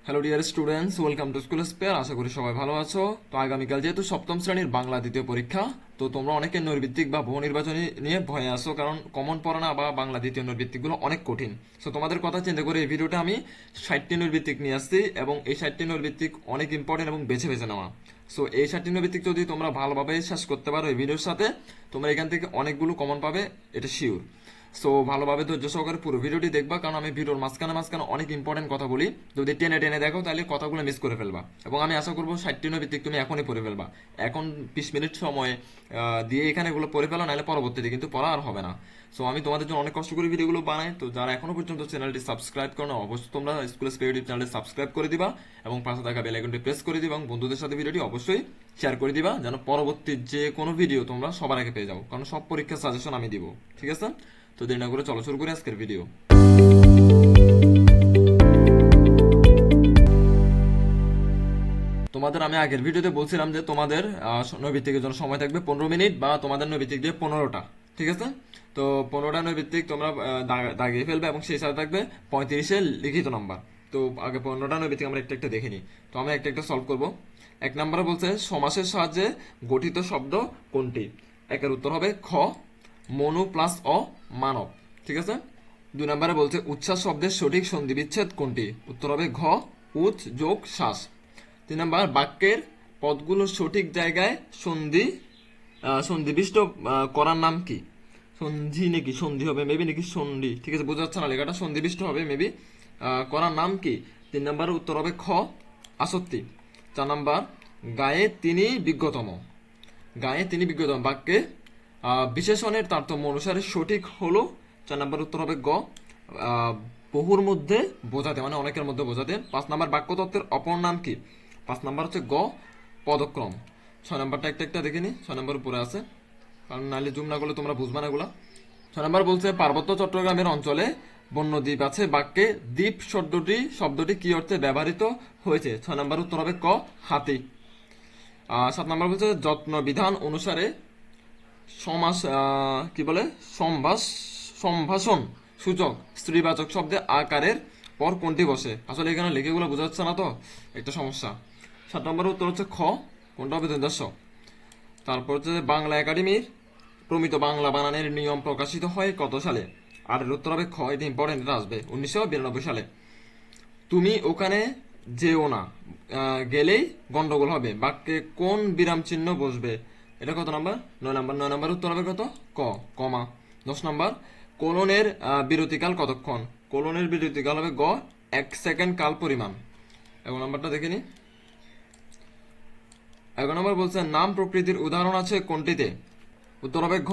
Hello dear students, welcome to school spare. আশা করি সবাই ভালো আছো। তো আগামীকাল যেহেতু সপ্তম শ্রেণীর বাংলা দ্বিতীয় পরীক্ষা, তো তোমরা অনেকে নৈর্ভিত্তিক বা বহু নির্বাচনী নিয়ে ভয়ে আসো, কারণ কমন পড়া না বা বাংলা দ্বিতীয় নৈর্ভিত্তিকগুলো অনেক কঠিন। সো তোমাদের কথা চিন্তা করে এই ভিডিওটা আমি 60টি নৈর্ভিত্তিক নিয়ে আসছি, এবং এই 60টি নৈর্ভিত্তিক অনেক ইম্পর্টেন্ট এবং বেছে বেছে নেওয়া। সো এই 60টি নৈর্ভিত্তিক যদি তোমরা ভালোভাবে শেষ করতে পারো এই ভিডিওর সাথে, তোমরা এখান থেকে অনেকগুলো কমন পাবে, এটা শিওর। সো ভালোভাবে ধৈর্য সহকারে পুরো ভিডিওটি দেখবা, কারণ আমি ভিডিওর মাঝখানে মাঝখানে অনেক ইম্পর্টেন্ট কথা বলি। যদি টেনে টেনে দেখো তাহলে কথাগুলো মিস করে ফেলবা, এবং আমি আশা করবো 60টি নৈর্ভিত্তিক তুমি এখনই পড়ে ফেলবা। এখন 20 মিনিট সময় দিয়ে এখানে এগুলো পড়ে ফেলো, নাহলে পরবর্তীতে কিন্তু পড়া আর হবে না। সো আমি তোমাদের জন্য অনেক কষ্ট করে ভিডিওগুলো বানাই। তো যারা এখনো পর্যন্ত চ্যানেলটি সাবস্ক্রাইব করো না, অবশ্যই তোমরা স্কুল স্পেয়ার ইউটিউব চ্যানেলটি সাবস্ক্রাইব করে দিবা, এবং পাশে থাকা বেল আইকনটি প্রেস করে দিবা, এবং বন্ধুদের সাথে ভিডিওটি অবশ্যই শেয়ার করে দিবা, যেন পরবর্তী যে কোনো ভিডিও তোমরা সবার আগে পেয়ে যাও, কারণ সব পরীক্ষার সাজেশন আমি দিব। ঠিক আছে, তো দেরি না করে চলো শুরু করি আজকের ভিডিও। তোমাদের আমি আগের ভিডিওতে বলছিলাম যে তোমাদের নৈর্ভিত্তিকের জন্য সময় থাকবে 15 মিনিট, বা তোমাদের নৈর্ভিত্তিক দিয়ে 15টা। ঠিক আছে, তো 15টা নৈর্ভিত্তিক তোমরা দাগিয়ে ফেলবে, এবং সেই সাথে থাকবে 35-এর লিখিত নাম্বার। তো আগে 15টা নৈর্ভিত্তিক আমরা একটা একটা দেখে নিই। তো আমরা একটা একটা সলভ করব। 1 নম্বরে বলছে সমাসের সাহায্যে গঠিত শব্দ কোনটি? একের উত্তর হবে খ, মনু প্লাস অ, মানব। ঠিক আছে। 2 নম্বরে বলছে উচ্ছ্বাস শব্দের সঠিক সন্ধি বিচ্ছেদ কোনটি? উত্তর হবে ঘ, উচ্ যোগ শ্বাস। 3 নম্বর, বাক্যের পদগুলো সঠিক জায়গায় সন্ধিবিষ্ট করার নাম কি? সন্ধি নাকি সন্ধি হবে মেবি, নাকি সন্ধি, ঠিক আছে বোঝা যাচ্ছে না লেখাটা, সন্ধিবিষ্ট হবে মেবি। করার নাম কি? 3 নম্বরের উত্তর হবে খ, আসক্তি। 4 নম্বর, গায়ে তিনি বিজ্ঞতম। গায়ে তিনি বিজ্ঞতম বাক্যে বিশেষণের তারতম্য অনুসারে সঠিক হলো। 4 নম্বর উত্তর হবে গ, বহুর মধ্যে বোঝাতে, মানে অনেকের মধ্যে বোঝাতে। 5 নম্বর, বাক্যতত্ত্বের অপর নাম কি? 5 নম্বর হচ্ছে গ, পদক্রম। 6 নম্বরটা একটা একটা দেখে নি, 6 নম্বর উপরে আছে, কারণ নাহলে জুম না করলে তোমরা বুঝবা না এগুলা। 6 নম্বর বলছে পার্বত্য চট্টগ্রামের অঞ্চলে বন্যদ্বীপ আছে, বাক্যে দ্বীপ শব্দটি কি অর্থে ব্যবহৃত হয়েছে? 6 নম্বর উত্তর হবে ক, হাতি। 7 নম্বর বলছে যত্ন বিধান অনুসারে সমাস কি বলে সম্ভাষণ সূচক স্ত্রীবাচক শব্দে আকারের পর কোনটি বসে? আসলে এখানে লিখেগুলো বোঝা যাচ্ছে না, তো একটা সমস্যা। 7 নম্বরের উত্তর হচ্ছে খ, কোনটা হবে? দশ। তারপর হচ্ছে বাংলা একাডেমির প্রমিত বাংলা বানানের নিয়ম প্রকাশিত হয় কত সালে? আর এর উত্তর হবে খ, এটা ইম্পর্টেন্ট, এটা আসবে 1992 সালে। তুমি ওখানে যেও না, গেলেই গন্ডগোল হবে, বাক্যে কোন বিরাম চিহ্ন বসবে? এটা কত নাম্বার? 9 নম্বর। 9 নম্বর উত্তর হবে কত? ক, কমা। 10 নম্বর, কোলনের বিরতিকাল কতক্ষণ? কোলনের বিরতিকাল হবে গ, 1 সেকেন্ড কাল পরিমাণ। 11 নম্বরটা দেখে নি। 11 নম্বর বলছে নাম প্রকৃতির উদাহরণ আছে কোনটিতে? উত্তর হবে ঘ,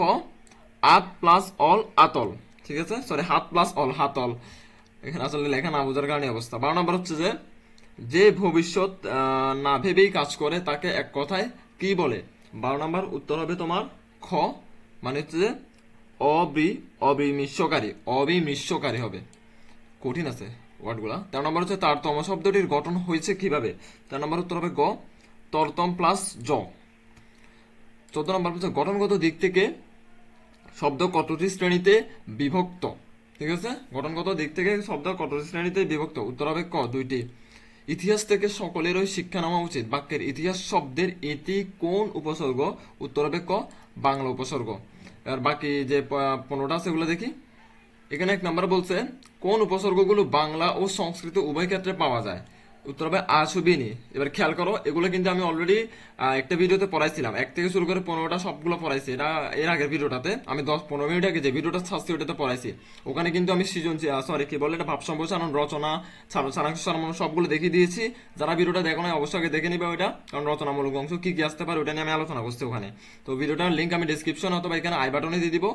আত প্লাস অল, আতল। ঠিক আছে, সরি, হাত প্লাস অল, হাতল। এখানে আসলে লেখা না বোঝার কারণে অবস্থা। 12 নম্বর হচ্ছে যে ভবিষ্যৎ না ভেবেই কাজ করে তাকে এক কথায় কি বলে? 12 নম্বর উত্তর হবে তোমার খ, মানে হচ্ছে যে অবিমৃষ্যকারী হবে। কঠিন আছে ওয়ার্ডগুলা। 13 নম্বর হচ্ছে তারতম্য শব্দটির গঠন হয়েছে কিভাবে? 13 নম্বর উত্তর হবে গ, তরতম প্লাস জ। 14 নম্বর হচ্ছে গঠনগত দিক থেকে শব্দ কতটি শ্রেণীতে বিভক্ত? ঠিক আছে, গঠনগত দিক থেকে শব্দ কতটি শ্রেণীতে বিভক্ত? উত্তর হবে ক, 2টি। ইতিহাস থেকে সকলেরই শিক্ষা নেওয়া উচিত, বাক্যের ইতিহাস শব্দের ইতি কোন উপসর্গ? উত্তর হবে ক, বাংলা উপসর্গ। আর বাকি যে 15টা আছে সেগুলো দেখি। এখানে 1 নম্বর বলছে কোন উপসর্গগুলো বাংলা ও সংস্কৃত উভয় ক্ষেত্রে পাওয়া যায়? উত্তর হবে আশুবিনি। এবার খেয়াল করো, এগুলো কিন্তু আমি অলরেডি একটা ভিডিওতে পড়াইছিলাম, 1 থেকে শুরু করে 15টা সবগুলো পড়াইছি। এটা এর আগের ভিডিওটাতে আমি 10-15 মিনিট আগে যে ভিডিওটা ছাড়ছি ওটাতে পড়াইছি। ওখানে কিন্তু আমি সরি কি বলে এটা ভাব সম্প্রসারণ, রচনা, সারাংশ সারমর্ম সবগুলো দেখিয়ে দিয়েছি। যারা ভিডিওটা দেখো না অবশ্যই আগে দেখে নিবে ওইটা, কারণ রচনামূলক অংশ কি কি আসতে পারে ওটা নিয়ে আমি আলোচনা করছি ওখানে। তো ভিডিওটার লিঙ্ক আমি ডিসক্রিপশন অথবা এখানে আই বাটনে দিয়ে দিব,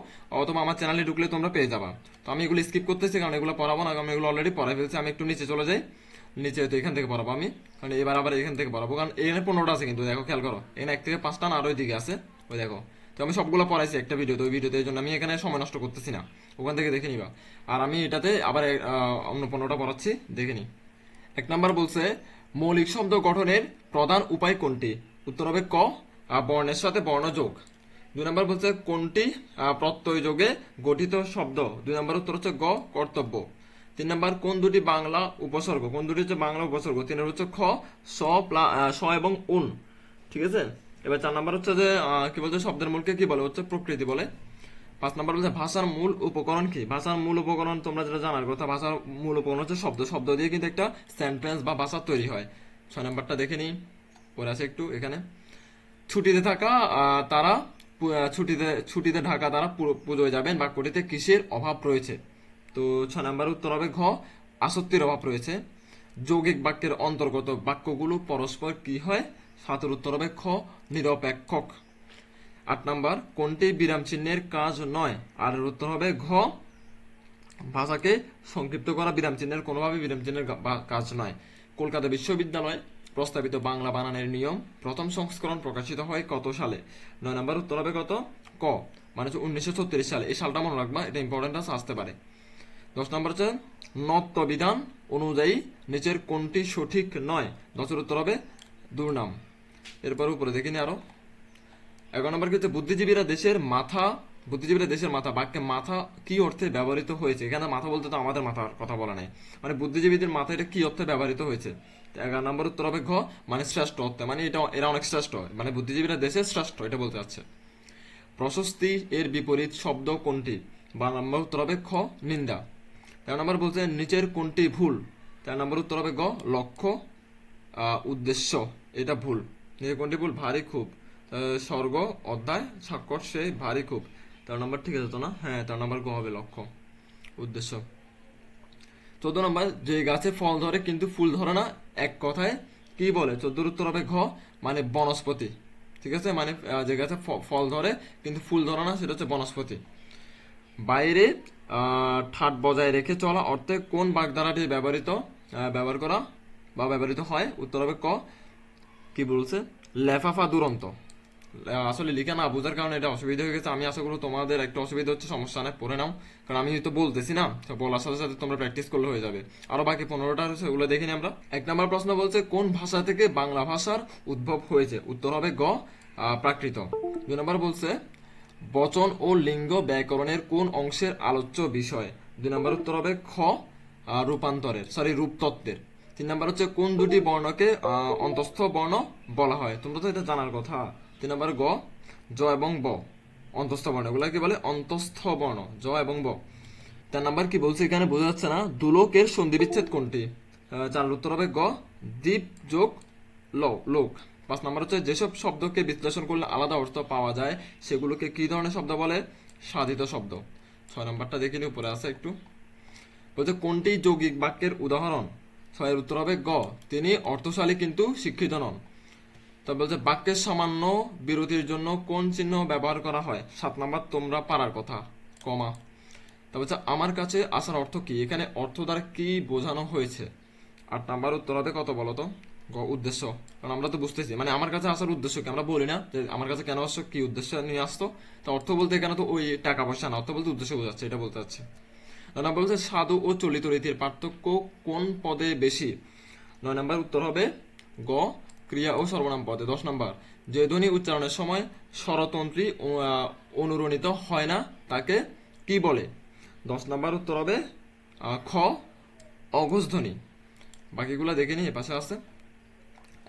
অথবা আমার চ্যানেলে ঢুকলে তোমরা পেয়ে যাবা। তো আমি এগুলো স্কিপ করতেছি, কারণ এগুলো পড়াবো না, আমি এগুলো অলরেডি পড়াই ফেলছি। আমি একটু নিচে চলে যাই, নিচে তো এখান থেকে পড়াবো আমি, কারণ এবার আবার এখান থেকে পড়াবো, কারণ এখানে 15টা আছে কিন্তু দেখো খেয়াল করো, এখানে 1 থেকে 5টা না আরো দিকে আছে, ওই দেখো। তো আমি সবগুলো পড়াইছি একটা ভিডিওতে, ওই ভিডিওতে, এই জন্য আমি এখানে সময় নষ্ট করতেছি না, ওখান থেকে দেখে নিবা। আর আমি এটাতে আবার অন্য 15টা পড়াচ্ছি, দেখে নি। 1 নম্বর বলছে মৌলিক শব্দ গঠনের প্রধান উপায় কোনটি? উত্তর হবে ক, বর্ণের সাথে বর্ণযোগ। 2 নম্বর বলছে কোনটি প্রত্যয় যোগে গঠিত শব্দ? 2 নম্বর উত্তর হচ্ছে গ, কর্তব্য। 3 নাম্বার কোন দুটি বাংলা উপসর্গ, কোন দুটি হচ্ছে বাংলা উপসর্গ? 3 হচ্ছে খ, স স এবং উন, ঠিক আছে। এবার 4 নাম্বার হচ্ছে যে কি বলছে, শব্দের মূলকে কি বলে? হচ্ছে প্রকৃতি বলে। 5 নাম্বার বলছে ভাষার মূল উপকরণ কি? ভাষার মূল উপকরণ তোমরা যেটা জানার কথা, ভাষার মূল উপকরণ হচ্ছে শব্দ। শব্দ দিয়ে কিন্তু একটা সেন্টেন্স বা ভাষা তৈরি হয়। 6 নাম্বারটা দেখে নিই, পরে আছে একটু এখানে। ছুটিতে থাকা তারা ছুটিতে ঢাকা তারা পুজোয় যাবেন, বাক্যটিতে কিসের অভাব রয়েছে? তো 6 নাম্বার উত্তর হবে ঘ, আসক্তির অভাব রয়েছে। যৌগিক বাক্যের অন্তর্গত বাক্যগুলো পরস্পর কি হয়? 7 উত্তর হবে খ, নিরপেক্ষক। 8 নাম্বার কোনটি বিরাম চিহ্নের কাজ নয়? আর উত্তর হবে ঘ, ভাষাকে সংক্ষিপ্ত করা বিরাম চিহ্নের কোনোভাবে বিরাম চিহ্নের কাজ নয়। কলকাতা বিশ্ববিদ্যালয় প্রস্তাবিত বাংলা বানানের নিয়ম প্রথম সংস্করণ প্রকাশিত হয় কত সালে? 9 নাম্বার উত্তর হবে কত? ক, মানে হচ্ছে 1936 সালে। এই সালটা মনে রাখবা, এটা ইম্পর্টেন্ট আসতে পারে। 10 নম্বর হচ্ছে নত্ব বিধান অনুযায়ী নিচের কোনটি সঠিক নয়? 10 উত্তর হবে দুর্নাম। এরপর উপরে দেখিনি আরো। 11 নম্বর কি হচ্ছে বুদ্ধিজীবীরা দেশের মাথা বাক্যে মাথা কি অর্থে ব্যবহৃত হয়েছে? এখানে মাথা বলতে তো আমাদের মাথার কথা বলা নাই, মানে বুদ্ধিজীবীদের মাথা এটা কি অর্থে ব্যবহৃত হয়েছে? 11 নম্বর উত্তর হবে ঘ, মানে শ্রেষ্ঠ অর্থে, মানে এরা অনেক শ্রেষ্ঠ, মানে বুদ্ধিজীবীরা দেশের শ্রেষ্ঠ, এটা বলতে চাচ্ছে। প্রশস্তি এর বিপরীত শব্দ কোনটি? 12 নম্বর উত্তর হবে খ, নিন্দা। 13 নম্বর বলছে নিচের কোনটি ভুল? 13 নম্বর উত্তর হবে গ, লক্ষ্য উদ্দেশ্য, এটা ভুল। নিচের কোনটি ভুল? ভারী খুব, স্বর্গ অধ্যায় স্বাক্ষর সে ভারী খুব। 13 নম্বর ঠিক আছে তো না? হ্যাঁ, 13 নম্বর গ হবে লক্ষ্য উদ্দেশ্য। 14 নম্বর যে গাছে ফল ধরে কিন্তু ফুল ধরে না, এক কথায় কি বলে? 14 উত্তর হবে ঘ, মানে বনস্পতি, ঠিক আছে। মানে যে গাছে ফল ধরে কিন্তু ফুল ধরে না, সেটা হচ্ছে বনস্পতি। বাইরে ঠাট বজায় রেখে চলা অর্থে কোন বাগধারাটি ব্যবহৃত হয়? উত্তর হবে ক, কি বলছে? লেফাফা দুরন্ত। আসলে লিখে না বোঝার কারণে এটা অসুবিধা হয়ে গেছে। আমি আশা করি তোমাদের একটু অসুবিধা হচ্ছে, সমস্যা নেই, পড়ে নাও, কারণ আমি তো বলতেছি না, বলার সাথে সাথে তোমরা প্র্যাকটিস করলে হয়ে যাবে। আরো বাকি 15টা আছে, ওগুলো দেখে নিই আমরা। 1 নম্বর প্রশ্ন বলছে কোন ভাষা থেকে বাংলা ভাষার উদ্ভব হয়েছে? উত্তর হবে গ, প্রাকৃত। 2 নম্বর বলছে বচন ও লিঙ্গ ব্যাকরণের কোন অংশের আলোচ্য বিষয়? 2 নম্বর উত্তর হবে খ, রূপতত্ত্বের। 3 নম্বর হচ্ছে কোন দুটি বর্ণকে অন্তস্থ বর্ণ বলা হয়? তোমরা তো এটা জানার কথা। 3 নম্বর গ, জ এবং ব, অন্তস্থ বর্ণ, এগুলা কি বলে? অন্তস্থ বর্ণ, জ এবং ব। 4 নম্বর কি বলছে এখানে বোঝা যাচ্ছে না, দুলোকের সন্ধি বিচ্ছেদ কোনটি? 4 উত্তর হবে গ, দ্বীপ যোগ লোক। 5 নম্বর হচ্ছে যেসব শব্দকে বিশ্লেষণ করলে আলাদা অর্থ পাওয়া যায় সেগুলোকে কি ধরনের শব্দ বলে? সাধিত শব্দ। 6 নম্বরটা দেখিনি, উপরে আছে একটু। বলছে কোনটি যৌগিক বাক্যের উদাহরণ? 6 উত্তর হবে গ, তিনি অর্থশালী কিন্তু শিক্ষিত নন। তবে বলছে বাক্যের সামান্য বিরতির জন্য কোন চিহ্ন ব্যবহার করা হয়? 7 নম্বর তোমরা পারার কথা, কমা। তবে হচ্ছে আমার কাছে আসার অর্থ কি? এখানে অর্থ দ্বারা কি বোঝানো হয়েছে? 8 নাম্বার উত্তর হবে কত বলতো? উদ্দেশ্য। কারণ আমরা তো বুঝতেছি, মানে আমার কাছে আসার উদ্দেশ্য কি, আমরা বলি না যে আমার কাছে কেন আসছো, কি উদ্দেশ্য নিয়ে আসতো। তো অর্থ বলতে এখানে তো ওই টাকা পয়সা না, অর্থ বলতে উদ্দেশ্য বোঝাচ্ছে, এটা বলতে চাচ্ছে। না বলছে সাধু ও চলিত রীতির পার্থক্য কোন পদে বেশি? 9 নাম্বার উত্তর হবে গ, ক্রিয়া ও সর্বনাম পদে। 10 নাম্বার যে ধ্বনি উচ্চারণের সময় স্বরতন্ত্রী অনুরণিত হয় না তাকে কি বলে? 10 নাম্বার উত্তর হবে খ, অঘোষ ধ্বনি। বাকিগুলো দেখে নিই, পাশে আছে।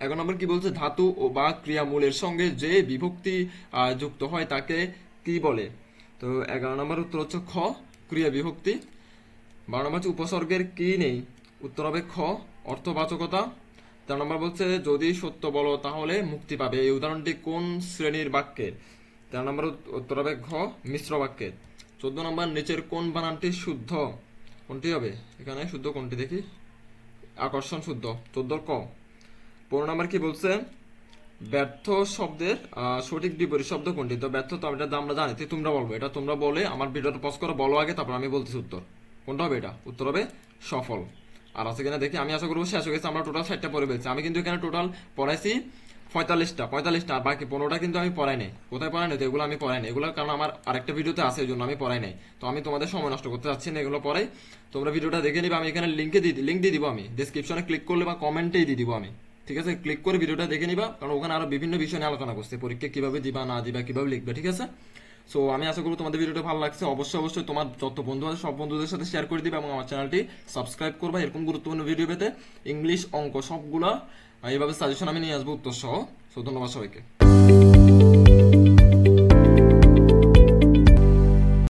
11 নম্বর কি বলছে ধাতু ও বা ক্রিয়ামূলের সঙ্গে যে বিভক্তি যুক্ত হয় তাকে কি বলে? তো 11 নম্বর উত্তর হচ্ছে খ, ক্রিয়া বিভক্তি। 12 নম্বর হচ্ছে উপসর্গের কি নেই? উত্তর হবে খ, অর্থবাচকতা। 13 নম্বর বলছে যদি সত্য বলো তাহলে মুক্তি পাবে, এই উদাহরণটি কোন শ্রেণীর বাক্যের? 13 নম্বর উত্তর হবে ঘ, মিশ্র বাক্যের। 14 নম্বর নিচের কোন বানানটি শুদ্ধ? কোনটি হবে এখানে শুদ্ধ? কোনটি দেখি? আকর্ষণ শুদ্ধ, 14 ক। 15 নম্বর কি বলছে ব্যর্থ শব্দের সঠিক বিপরীত শব্দ কোনটি? তো ব্যর্থ তো এটা আমরা জানি, তোমরা বলবো, এটা তোমরা বলে আমার ভিডিওটা পজ করে বলো আগে, তারপর আমি বলতেছি উত্তর। কোনটা হবে এটা? উত্তর হবে সফল। আর আছে কিনা দেখি, আমি আশা করবো শেষ হয়ে গেছে। আমরা টোটাল 60টা পড়ে ফেলছি। আমি কিন্তু এখানে টোটাল পড়াইছি 45টা, আর বাকি 15টা কিন্তু আমি পড়াই নাই। কোথায় পড়াই নাই? তো এগুলো আমি পড়াই নাই, এগুলো কারণ আমার আরেকটা ভিডিওতে আছে, এই জন্য আমি পড়াই নাই। তো আমি তোমাদের সময় নষ্ট করতে চাচ্ছি না, এগুলো পড়াই। তোমরা ভিডিওটা দেখে নিবে, আমি এখানে লিঙ্ক দিয়ে দিব, আমি ডেসক্রিপশনে ক্লিক করলে বা কমেন্টেই দিয়ে দিব আমি, ঠিক আছে? ক্লিক করে ভিডিওটা দেখে নিবা, কারণ ওখানে আরো বিভিন্ন বিষয় নিয়ে আলোচনা করছে, পরীক্ষা কিভাবে দিবা না দিবা, কিভাবে লিখবে, ঠিক আছে? সো আমি আশা করি তোমাদের ভিডিওটা ভালো লাগছে। অবশ্যই অবশ্যই তোমার যত বন্ধু আছে সব বন্ধুদের সাথে শেয়ার করে দিবে এবং আমার চ্যানেলটি সাবস্ক্রাইব করবা এরকম গুরুত্বপূর্ণ ভিডিও পেতে। ইংলিশ, অঙ্ক সবগুলা এইভাবে সাজেশন আমি নিয়ে আসবো উত্তর সহ। সো ধন্যবাদ সবাইকে।